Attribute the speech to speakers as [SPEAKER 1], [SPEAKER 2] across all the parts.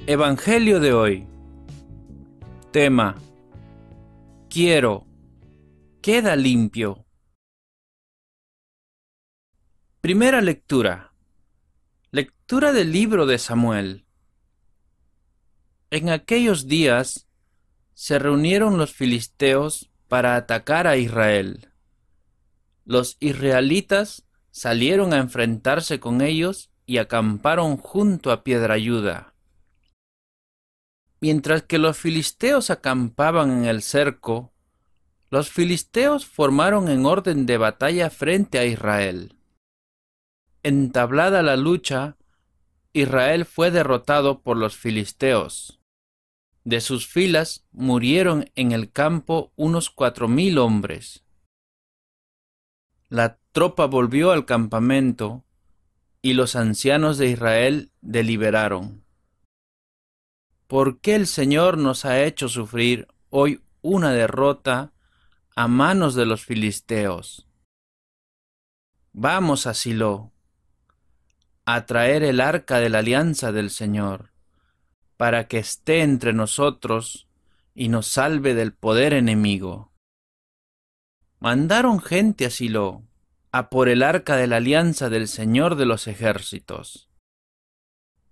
[SPEAKER 1] Evangelio de hoy. Tema: Quiero, queda limpio. Primera lectura. Lectura del libro de Samuel. En aquellos días se reunieron los filisteos para atacar a Israel. Los israelitas salieron a enfrentarse con ellos y acamparon junto a Piedrayuda. Mientras que los filisteos acampaban en el cerco, los filisteos formaron en orden de batalla frente a Israel. Entablada la lucha, Israel fue derrotado por los filisteos. De sus filas murieron en el campo unos 4,000 hombres. La tropa volvió al campamento y los ancianos de Israel deliberaron: ¿por qué el Señor nos ha hecho sufrir hoy una derrota a manos de los filisteos? Vamos a Silo a traer el arca de la alianza del Señor, para que esté entre nosotros y nos salve del poder enemigo. Mandaron gente a Silo a por el arca de la alianza del Señor de los ejércitos,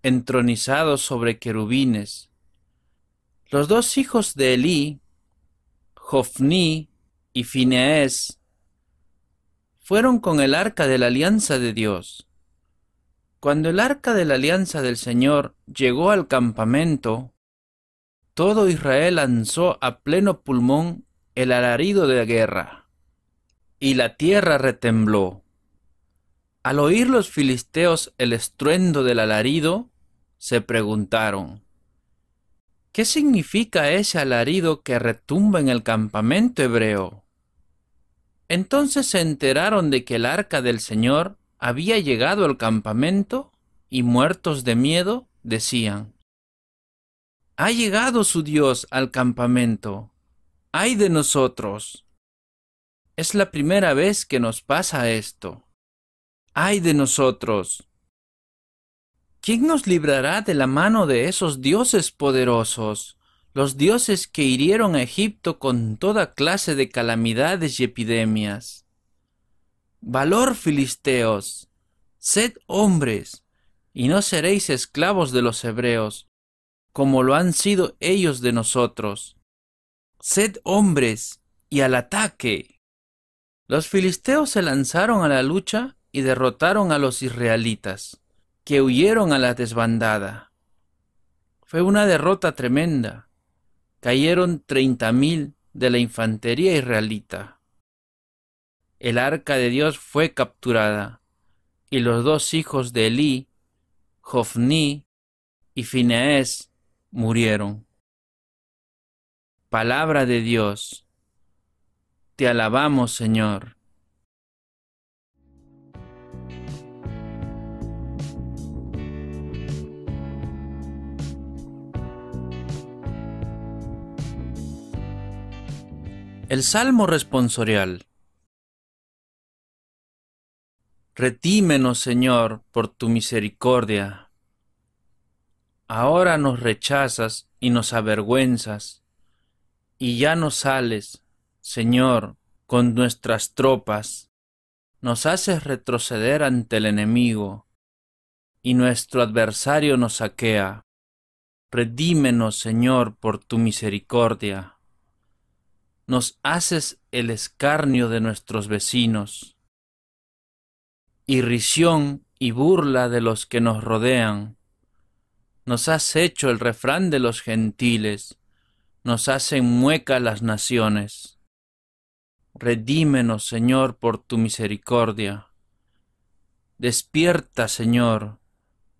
[SPEAKER 1] entronizado sobre querubines. Los dos hijos de Elí, Jofní y Fineés, fueron con el arca de la alianza de Dios. Cuando el arca de la alianza del Señor llegó al campamento, todo Israel lanzó a pleno pulmón el alarido de guerra, y la tierra retembló. Al oír los filisteos el estruendo del alarido, se preguntaron: ¿qué significa ese alarido que retumba en el campamento hebreo? Entonces se enteraron de que el arca del Señor había llegado al campamento y, muertos de miedo, decían: «Ha llegado su Dios al campamento. ¡Ay de nosotros! Es la primera vez que nos pasa esto. ¡Ay de nosotros! ¿Quién nos librará de la mano de esos dioses poderosos, los dioses que hirieron a Egipto con toda clase de calamidades y epidemias? Valor, filisteos, sed hombres, y no seréis esclavos de los hebreos, como lo han sido ellos de nosotros. Sed hombres, y al ataque». Los filisteos se lanzaron a la lucha y derrotaron a los israelitas, que huyeron a la desbandada. Fue una derrota tremenda. Cayeron 30,000 de la infantería israelita. El arca de Dios fue capturada, y los dos hijos de Elí, Jofní y Fineés, murieron. Palabra de Dios. Te alabamos, Señor. El Salmo responsorial. Redímenos, Señor, por tu misericordia. Ahora nos rechazas y nos avergüenzas, y ya no sales, Señor, con nuestras tropas. Nos haces retroceder ante el enemigo, y nuestro adversario nos saquea. Redímenos, Señor, por tu misericordia. Nos haces el escarnio de nuestros vecinos, irrisión y burla de los que nos rodean. Nos has hecho el refrán de los gentiles, nos hacen mueca las naciones. Redímenos, Señor, por tu misericordia. Despierta, Señor,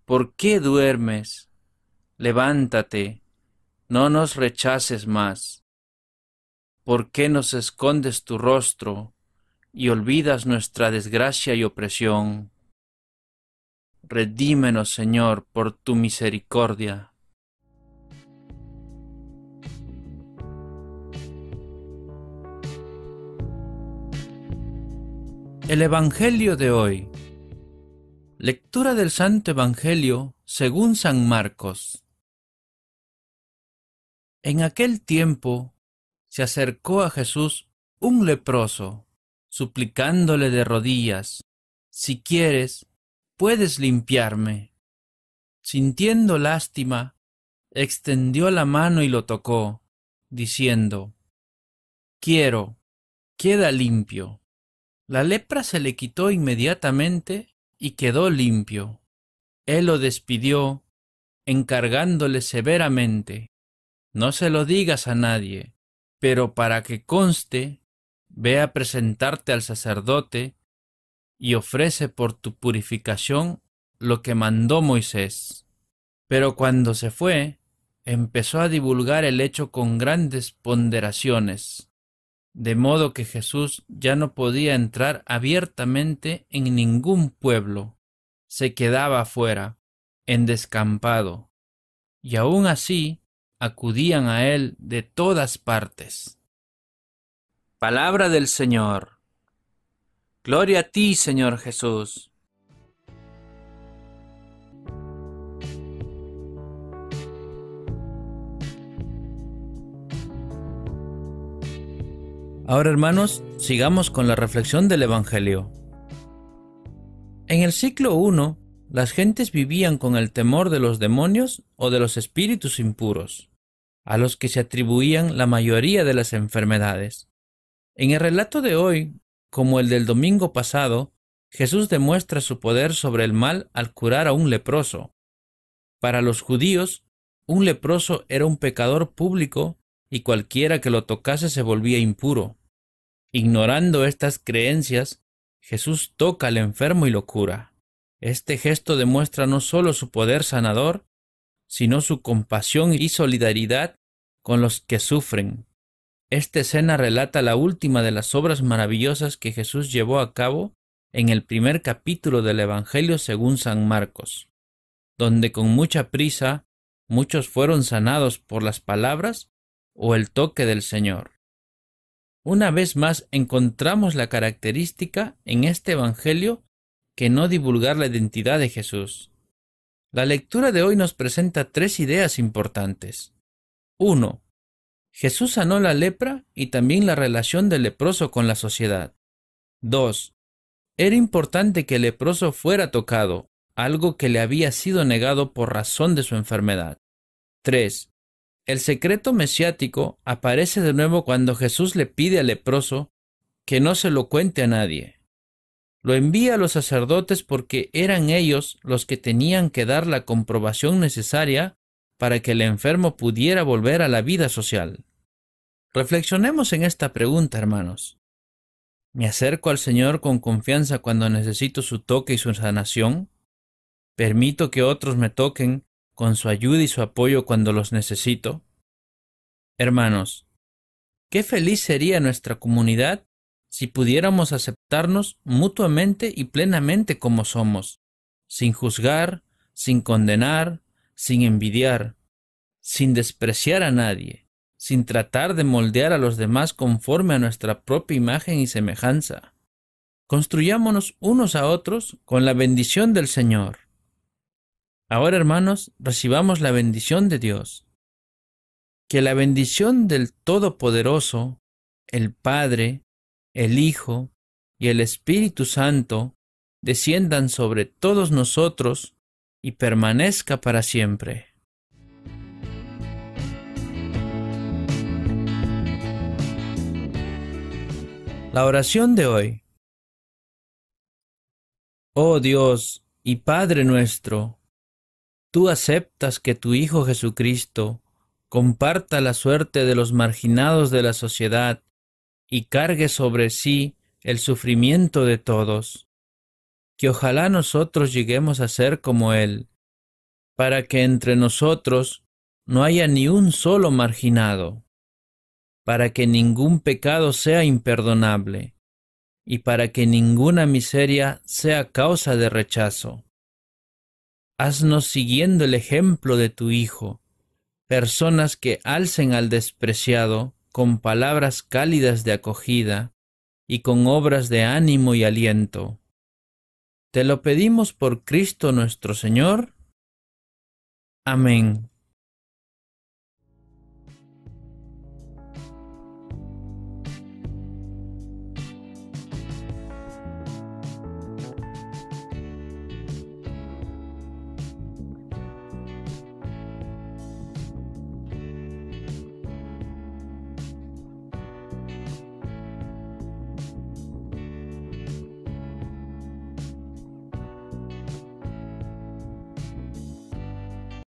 [SPEAKER 1] ¿por qué duermes? Levántate, no nos rechaces más. ¿Por qué nos escondes tu rostro y olvidas nuestra desgracia y opresión? Redímenos, Señor, por tu misericordia. El Evangelio de hoy. Lectura del Santo Evangelio según San Marcos. En aquel tiempo se acercó a Jesús un leproso, suplicándole de rodillas: «Si quieres, puedes limpiarme». Sintiendo lástima, extendió la mano y lo tocó, diciendo: «Quiero, queda limpio». La lepra se le quitó inmediatamente y quedó limpio. Él lo despidió, encargándole severamente: «No se lo digas a nadie, pero para que conste, ve a presentarte al sacerdote y ofrece por tu purificación lo que mandó Moisés». Pero cuando se fue, empezó a divulgar el hecho con grandes ponderaciones, de modo que Jesús ya no podía entrar abiertamente en ningún pueblo, se quedaba afuera, en descampado, y aún así acudían a él de todas partes. Palabra del Señor. Gloria a ti, Señor Jesús. Ahora, hermanos, sigamos con la reflexión del Evangelio. En el siglo I, las gentes vivían con el temor de los demonios o de los espíritus impuros, a los que se atribuían la mayoría de las enfermedades. En el relato de hoy, como el del domingo pasado, Jesús demuestra su poder sobre el mal al curar a un leproso. Para los judíos, un leproso era un pecador público y cualquiera que lo tocase se volvía impuro. Ignorando estas creencias, Jesús toca al enfermo y lo cura. Este gesto demuestra no solo su poder sanador, sino su compasión y solidaridad con los que sufren. Esta escena relata la última de las obras maravillosas que Jesús llevó a cabo en el primer capítulo del Evangelio según San Marcos, donde con mucha prisa muchos fueron sanados por las palabras o el toque del Señor. Una vez más encontramos la característica en este Evangelio que no divulgar la identidad de Jesús. La lectura de hoy nos presenta tres ideas importantes. 1. Jesús sanó la lepra y también la relación del leproso con la sociedad. 2. Era importante que el leproso fuera tocado, algo que le había sido negado por razón de su enfermedad. 3. El secreto mesiático aparece de nuevo cuando Jesús le pide al leproso que no se lo cuente a nadie. Lo envía a los sacerdotes porque eran ellos los que tenían que dar la comprobación necesaria para que el enfermo pudiera volver a la vida social. Reflexionemos en esta pregunta, hermanos. ¿Me acerco al Señor con confianza cuando necesito su toque y su sanación? ¿Permito que otros me toquen con su ayuda y su apoyo cuando los necesito? Hermanos, qué feliz sería nuestra comunidad si pudiéramos aceptarnos mutuamente y plenamente como somos, sin juzgar, sin condenar, sin envidiar, sin despreciar a nadie, sin tratar de moldear a los demás conforme a nuestra propia imagen y semejanza. Construyámonos unos a otros con la bendición del Señor. Ahora, hermanos, recibamos la bendición de Dios. Que la bendición del Todopoderoso, el Padre, el Hijo y el Espíritu Santo desciendan sobre todos nosotros y permanezca para siempre. La oración de hoy. Oh Dios y Padre nuestro, tú aceptas que tu Hijo Jesucristo comparta la suerte de los marginados de la sociedad y cargue sobre sí el sufrimiento de todos. Que ojalá nosotros lleguemos a ser como Él, para que entre nosotros no haya ni un solo marginado, para que ningún pecado sea imperdonable, y para que ninguna miseria sea causa de rechazo. Haznos siguiendo el ejemplo de tu Hijo, personas que alcen al despreciado con palabras cálidas de acogida y con obras de ánimo y aliento. Te lo pedimos por Cristo nuestro Señor. Amén.